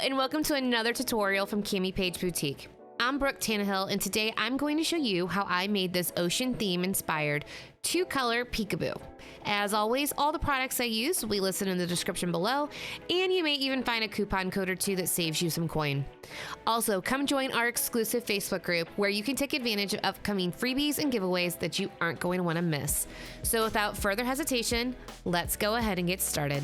and welcome to another tutorial from CamiPaige Boutique. I'm Brooke Tannehill, and today I'm going to show you how I made this ocean theme inspired 2-color peekaboo. As always, all the products I use will be listed in the description below, and you may even find a coupon code or two that saves you some coin. Also, come join our exclusive Facebook group where you can take advantage of upcoming freebies and giveaways that you aren't going to want to miss. So without further hesitation, let's go ahead and get started.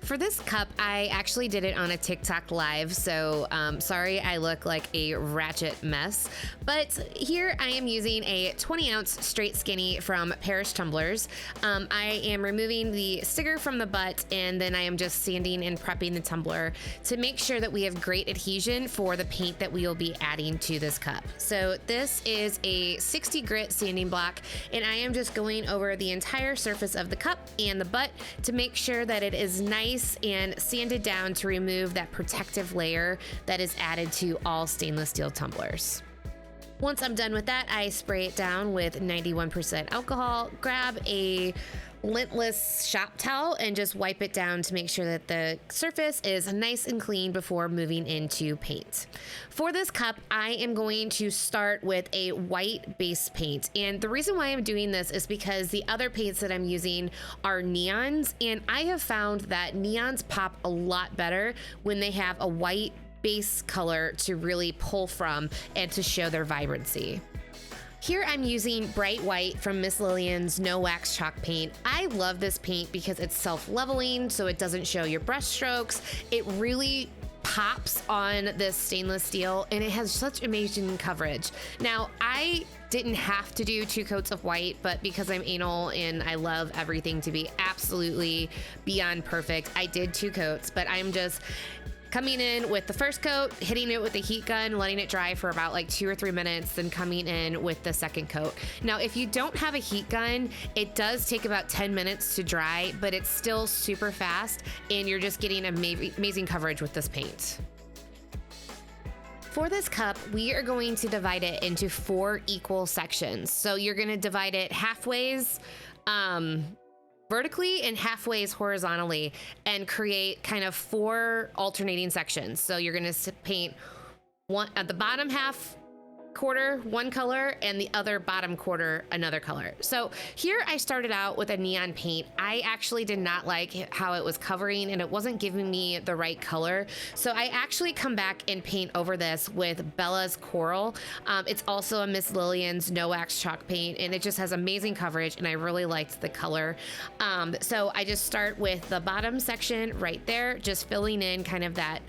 For this cup, I actually did it on a TikTok live, so sorry I look like a ratchet mess. But here I am using a 20-ounce straight skinny from Parish Tumblers. I am removing the sticker from the butt, and then I am just sanding and prepping the tumbler to make sure that we have great adhesion for the paint that we will be adding to this cup. So this is a 60 grit sanding block, and I am just going over the entire surface of the cup and the butt to make sure that it is nice and sanded down to remove that protective layer that is added to all stainless steel tumblers. Once I'm done with that, I spray it down with 91% alcohol, grab a lintless shop towel, and just wipe it down to make sure that the surface is nice and clean before moving into paint. For this cup, I am going to start with a white base paint. And the reason why I'm doing this is because the other paints that I'm using are neons, and I have found that neons pop a lot better when they have a white base color to really pull from and to show their vibrancy. Here I'm using Bright White from Miss Lillian's No Wax Chalk paint. I love this paint because it's self-leveling, so it doesn't show your brush strokes. It really pops on this stainless steel, and it has such amazing coverage. Now, I didn't have to do 2 coats of white, but because I'm anal and I love everything to be absolutely beyond perfect, I did 2 coats, but I'm just coming in with the first coat, hitting it with the heat gun, letting it dry for about like 2 or 3 minutes, then coming in with the second coat. Now, if you don't have a heat gun, it does take about 10 minutes to dry, but it's still super fast, and you're just getting amazing coverage with this paint. For this cup, we are going to divide it into 4 equal sections. So you're going to divide it halfways, vertically and halfways horizontally, and create kind of 4 alternating sections. So you're going to paint one at the bottom half quarter one color and the other bottom quarter another color. So here I started out with a neon paint. I actually did not like how it was covering, and it wasn't giving me the right color. So I actually come back and paint over this with Bella's Coral. It's also a Miss Lillian's No Wax Chalk paint, and it just has amazing coverage, and I really liked the color. So I just start with the bottom section right there, just filling in kind of that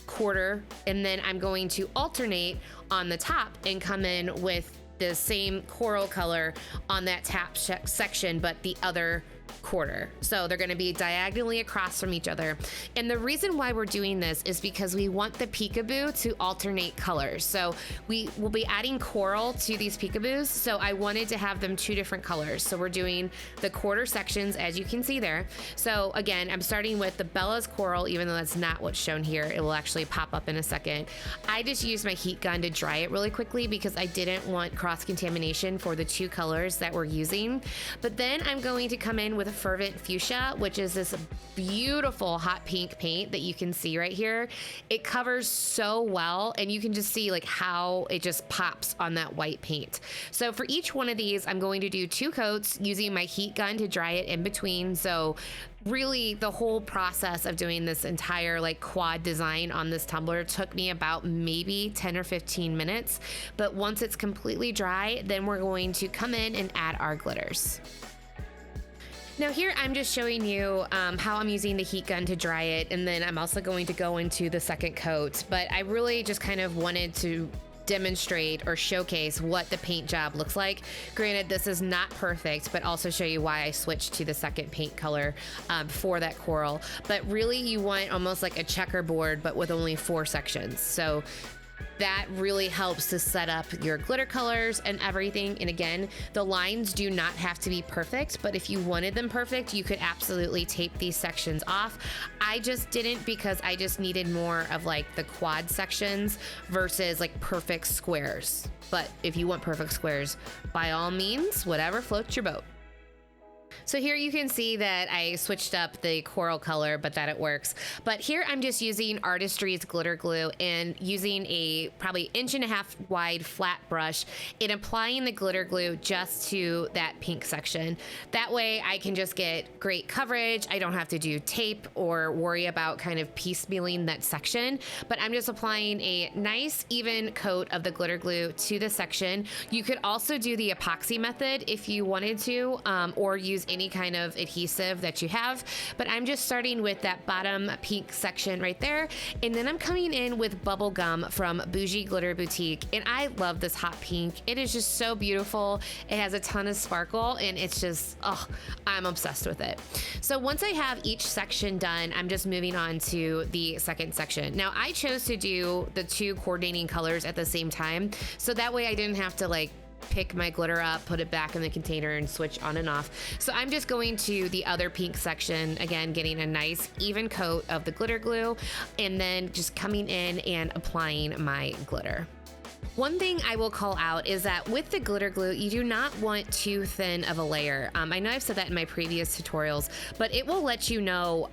quarter, and then I'm going to alternate on the top and come in with the same coral color on that top section, but the other quarter. So they're going to be diagonally across from each other. And the reason why we're doing this is because we want the peekaboo to alternate colors. So we will be adding coral to these peekaboos. So I wanted to have them 2 different colors. So we're doing the quarter sections, as you can see there. So again, I'm starting with the Bella's Coral, even though that's not what's shown here. It will actually pop up in a second. I just used my heat gun to dry it really quickly because I didn't want cross-contamination for the 2 colors that we're using. But then I'm going to come in with a Fervent Fuchsia, which is this beautiful hot pink paint that you can see right here. It covers so well, and you can just see like how it just pops on that white paint. So for each one of these, I'm going to do 2 coats using my heat gun to dry it in between. So really the whole process of doing this entire like quad design on this tumbler took me about maybe 10 or 15 minutes. But once it's completely dry, then we're going to come in and add our glitters. Now here I'm just showing you how I'm using the heat gun to dry it, and then I'm also going to go into the second coat, but I really just kind of wanted to demonstrate or showcase what the paint job looks like. Granted, this is not perfect, but also show you why I switched to the second paint color for that coral. But really you want almost like a checkerboard, but with only 4 sections. So that really helps to set up your glitter colors and everything. And again, the lines do not have to be perfect, but if you wanted them perfect, you could absolutely tape these sections off. I just didn't because I just needed more of like the quad sections versus like perfect squares. But if you want perfect squares, by all means, whatever floats your boat. So here you can see that I switched up the coral color, but that it works. But here I'm just using Artistry's glitter glue and using a probably 1.5 inch wide flat brush and applying the glitter glue just to that pink section. That way I can just get great coverage. I don't have to do tape or worry about kind of piecemealing that section, but I'm just applying a nice even coat of the glitter glue to the section. You could also do the epoxy method if you wanted to, or use any kind of adhesive that you have, but I'm just starting with that bottom pink section right there, and then I'm coming in with Bubblegum from Boujie Glitter Boutique, and I love this hot pink. It is just so beautiful. It has a ton of sparkle, and it's just, oh, I'm obsessed with it. So once I have each section done, I'm just moving on to the second section. Now I chose to do the two coordinating colors at the same time, so that way I didn't have to like pick my glitter up, put it back in the container, and switch on and off. So I'm just going to the other pink section, again, getting a nice even coat of the glitter glue, and then just coming in and applying my glitter. One thing I will call out is that with the glitter glue, you do not want too thin of a layer. I know I've said that in my previous tutorials, but it will let you know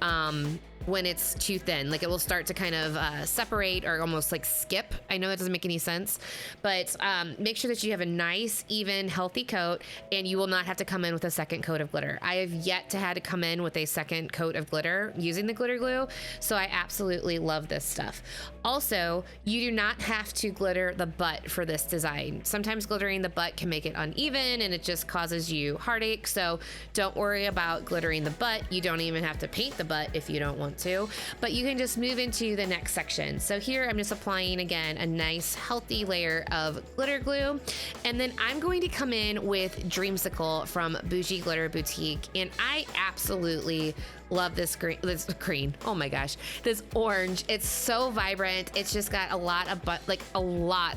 when it's too thin. Like it will start to kind of separate or almost like skip. I know that doesn't make any sense, but make sure that you have a nice, even, healthy coat, and you will not have to come in with a second coat of glitter. I have yet to had to come in with a second coat of glitter using the glitter glue, so I absolutely love this stuff. Also, you do not have to glitter the butt for this design. Sometimes glittering the butt can make it uneven and it just causes you heartache, so don't worry about glittering the butt. You don't even have to paint the butt if you don't want to, but you can just move into the next section. So here I'm just applying again a nice healthy layer of glitter glue, and then I'm going to come in with Dreamsickle from Boujie Glitter Boutique, and I absolutely love this green. Oh my gosh, this orange. It's so vibrant. It's just got a lot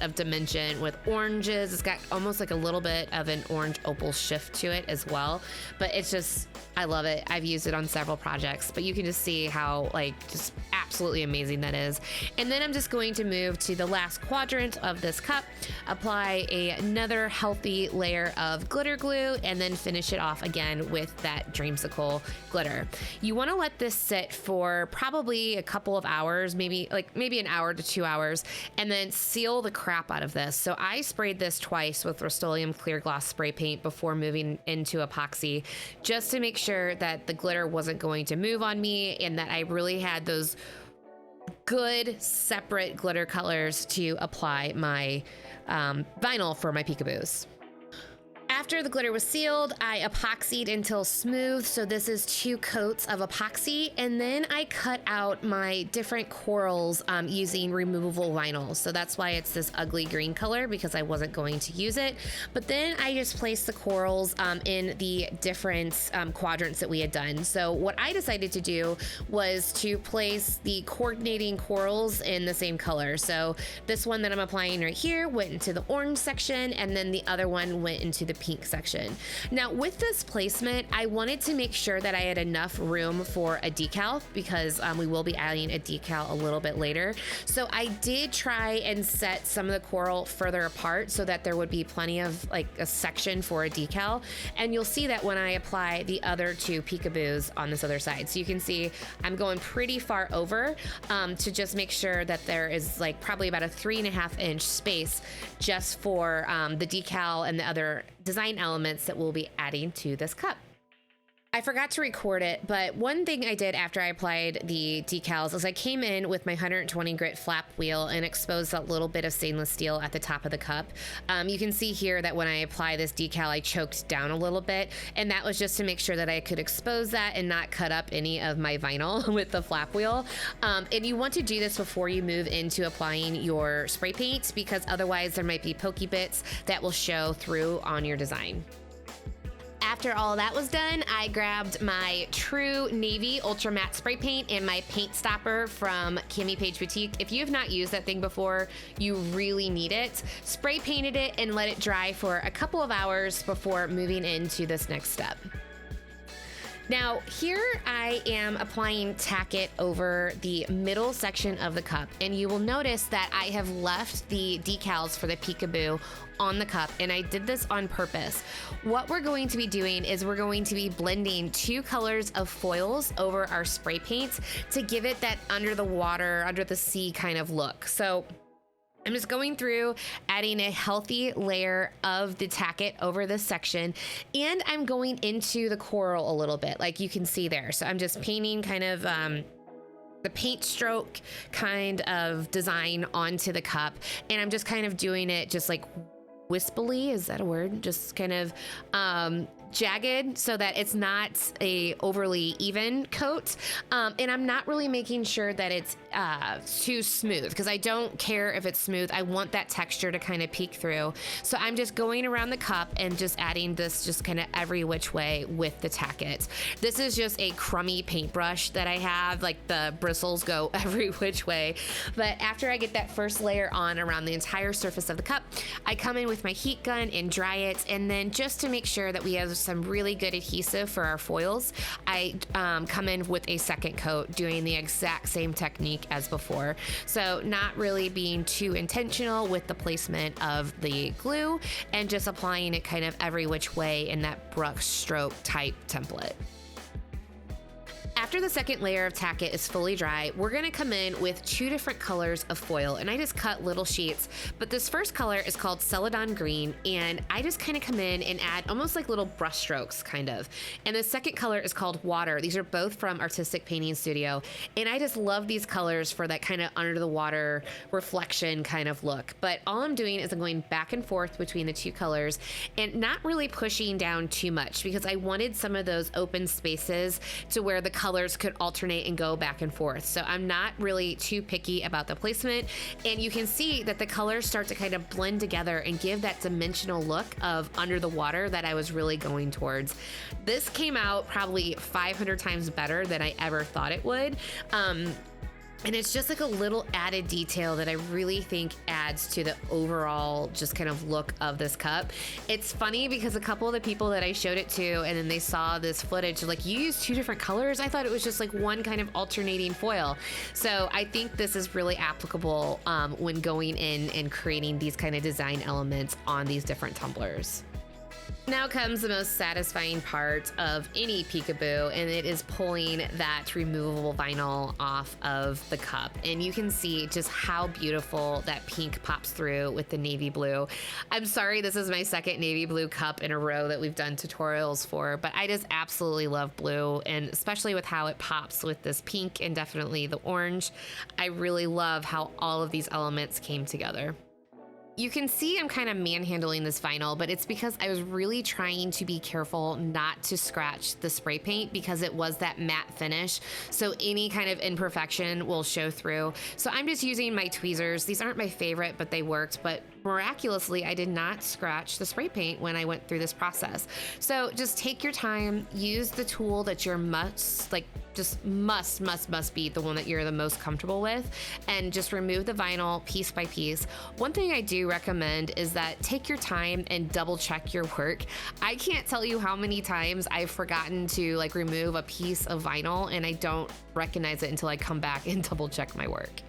of dimension with oranges. It's got almost like a little bit of an orange opal shift to it as well. But it's just, I love it. I've used it on several projects, but you can just see how just absolutely amazing that is. And then I'm just going to move to the last quadrant of this cup, apply another healthy layer of glitter glue, and then finish it off again with that Dreamsickle glitter. You want to let this sit for probably a couple of hours, maybe an hour to 2 hours, and then seal the crap out of this. So I sprayed this twice with Rust-Oleum clear gloss spray paint before moving into epoxy, just to make sure that the glitter wasn't going to move on me and that I really had those good separate glitter colors to apply my vinyl for my peekaboos. After the glitter was sealed, I epoxied until smooth. So this is 2 coats of epoxy. And then I cut out my different corals using removable vinyl. So that's why it's this ugly green color, because I wasn't going to use it. But then I just placed the corals in the different quadrants that we had done. So what I decided to do was to place the coordinating corals in the same color. So this one that I'm applying right here went into the orange section, and then the other one went into the pink section. Now with this placement, I wanted to make sure that I had enough room for a decal, because we will be adding a decal a little bit later. So I did try and set some of the coral further apart so that there would be plenty of a section for a decal. And you'll see that when I apply the other 2 peekaboos on this other side. So you can see I'm going pretty far over to just make sure that there is probably about a 3.5 inch space just for the decal and the other design elements that we'll be adding to this cup. I forgot to record it, but one thing I did after I applied the decals is I came in with my 120 grit flap wheel and exposed that little bit of stainless steel at the top of the cup. You can see here that when I apply this decal, I choked down a little bit, and that was just to make sure that I could expose that and not cut up any of my vinyl with the flap wheel. And you want to do this before you move into applying your spray paint, because otherwise there might be pokey bits that will show through on your design. After all that was done, I grabbed my True Navy Ultra Matte Spray Paint and my paint stopper from CamiPaige Boutique. If you have not used that thing before, you really need it. Spray painted it and let it dry for a couple of hours before moving into this next step. Now here I am applying tacket over the middle section of the cup, and you will notice that I have left the decals for the peekaboo on the cup, and I did this on purpose. What we're going to be doing is we're going to be blending 2 colors of foils over our spray paints to give it that under the water, under the sea kind of look. So I'm just going through, adding a healthy layer of the tacket over this section, and I'm going into the coral a little bit, like you can see there. So I'm just painting kind of the paint stroke kind of design onto the cup, and I'm just kind of doing it just like wispily, is that a word? Just kind of jagged so that it's not a overly even coat. And I'm not really making sure that it's too smooth, because I don't care if it's smooth. I want that texture to kind of peek through. So I'm just going around the cup and just adding this just kind of every which way with the tacket. This is just a crummy paintbrush that I have, like the bristles go every which way. But after I get that first layer on around the entire surface of the cup, I come in with my heat gun and dry it. And then just to make sure that we have some really good adhesive for our foils, I come in with a second coat, doing the exact same technique as before. So not really being too intentional with the placement of the glue, and just applying it kind of every which way in that brush stroke type template. After the second layer of tacket is fully dry, we're gonna come in with 2 different colors of foil, and I just cut little sheets. But this first color is called Celadon Green, and I just kind of come in and add almost like little brush strokes, kind of. And the second color is called Water. These are both from Artistic Painting Studio, and I just love these colors for that kind of under the water reflection kind of look. But all I'm doing is I'm going back and forth between the 2 colors and not really pushing down too much, because I wanted some of those open spaces to where the colors could alternate and go back and forth. So I'm not really too picky about the placement, and you can see that the colors start to kind of blend together and give that dimensional look of under the water that I was really going towards. This came out probably 500 times better than I ever thought it would. And it's just like a little added detail that I really think adds to the overall just kind of look of this cup. It's funny because a couple of the people that I showed it to, and then they saw this footage, like, you used 2 different colors? I thought it was just like one kind of alternating foil. So I think this is really applicable when going in and creating these kind of design elements on these different tumblers. Now comes the most satisfying part of any peekaboo, and it is pulling that removable vinyl off of the cup. And you can see just how beautiful that pink pops through with the navy blue. I'm sorry, this is my second navy blue cup in a row that we've done tutorials for, but I just absolutely love blue, and especially with how it pops with this pink and definitely the orange. I really love how all of these elements came together. You can see I'm kind of manhandling this vinyl, but it's because I was really trying to be careful not to scratch the spray paint, because it was that matte finish. So any kind of imperfection will show through. So I'm just using my tweezers. These aren't my favorite, but they worked. But miraculously, I did not scratch the spray paint when I went through this process. So just take your time, use the tool that you're must be the one that you're the most comfortable with, and just remove the vinyl piece by piece. One thing I do recommend is that take your time and double check your work. I can't tell you how many times I've forgotten to like remove a piece of vinyl, and I don't recognize it until I come back and double check my work.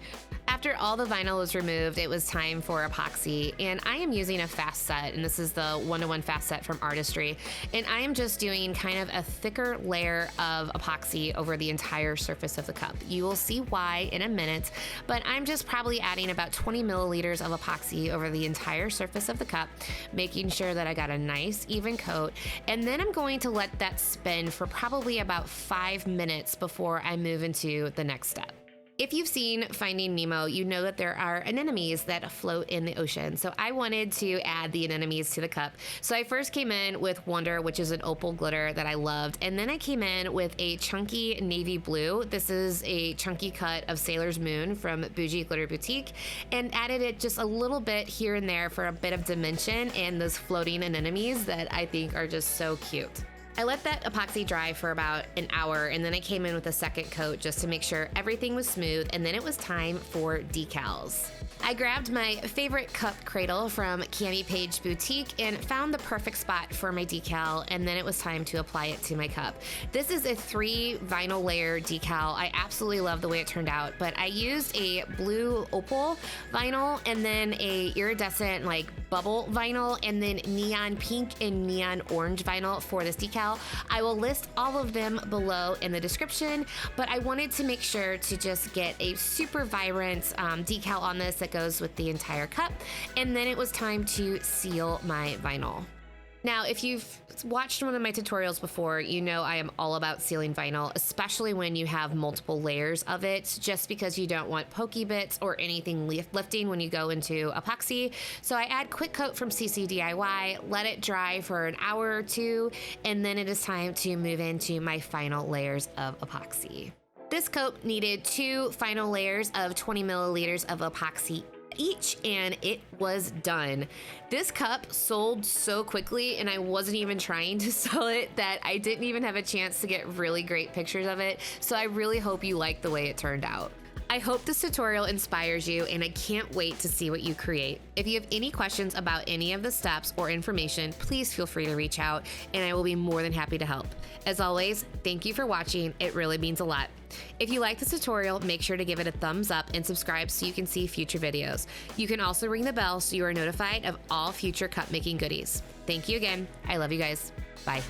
After all the vinyl was removed, it was time for epoxy, and I am using a fast set, and this is the 1-to-1 fast set from Artistry, and I am just doing kind of a thicker layer of epoxy over the entire surface of the cup. You will see why in a minute, but I'm just probably adding about 20 milliliters of epoxy over the entire surface of the cup, making sure that I got a nice even coat, and then I'm going to let that spin for probably about 5 minutes before I move into the next step. If you've seen Finding Nemo, you know that there are anemones that float in the ocean. So I wanted to add the anemones to the cup. So I first came in with Wonder, which is an opal glitter that I loved. And then I came in with a chunky navy blue. This is a chunky cut of Sailor's Moon from Boujie Glitter Boutique, and added it just a little bit here and there for a bit of dimension and those floating anemones that I think are just so cute. I let that epoxy dry for about an hour, and then I came in with a second coat just to make sure everything was smooth, and then it was time for decals. I grabbed my favorite cup Cradle from CamiPaige Boutique and found the perfect spot for my decal, and then it was time to apply it to my cup. This is a 3 vinyl layer decal. I absolutely love the way it turned out, but I used a blue opal vinyl and then a iridescent like bubble vinyl and then neon pink and neon orange vinyl for this decal. I will list all of them below in the description, but I wanted to make sure to just get a super vibrant decal on this that goes with the entire cup, and then it was time to seal my vinyl. Now, if you've watched one of my tutorials before, you know I am all about sealing vinyl, especially when you have multiple layers of it, just because you don't want pokey bits or anything lifting when you go into epoxy. So I add quick coat from CC DIY, let it dry for an hour or two, and then it is time to move into my final layers of epoxy. This coat needed 2 final layers of 20 milliliters of epoxy each, and it was done. This cup sold so quickly, and I wasn't even trying to sell it, that I didn't even have a chance to get really great pictures of it. So I really hope you like the way it turned out. I hope this tutorial inspires you, and I can't wait to see what you create. If you have any questions about any of the steps or information, please feel free to reach out, and I will be more than happy to help. As always, thank you for watching. It really means a lot. If you like this tutorial, make sure to give it a thumbs up and subscribe so you can see future videos. You can also ring the bell so you are notified of all future cup making goodies. Thank you again. I love you guys. Bye.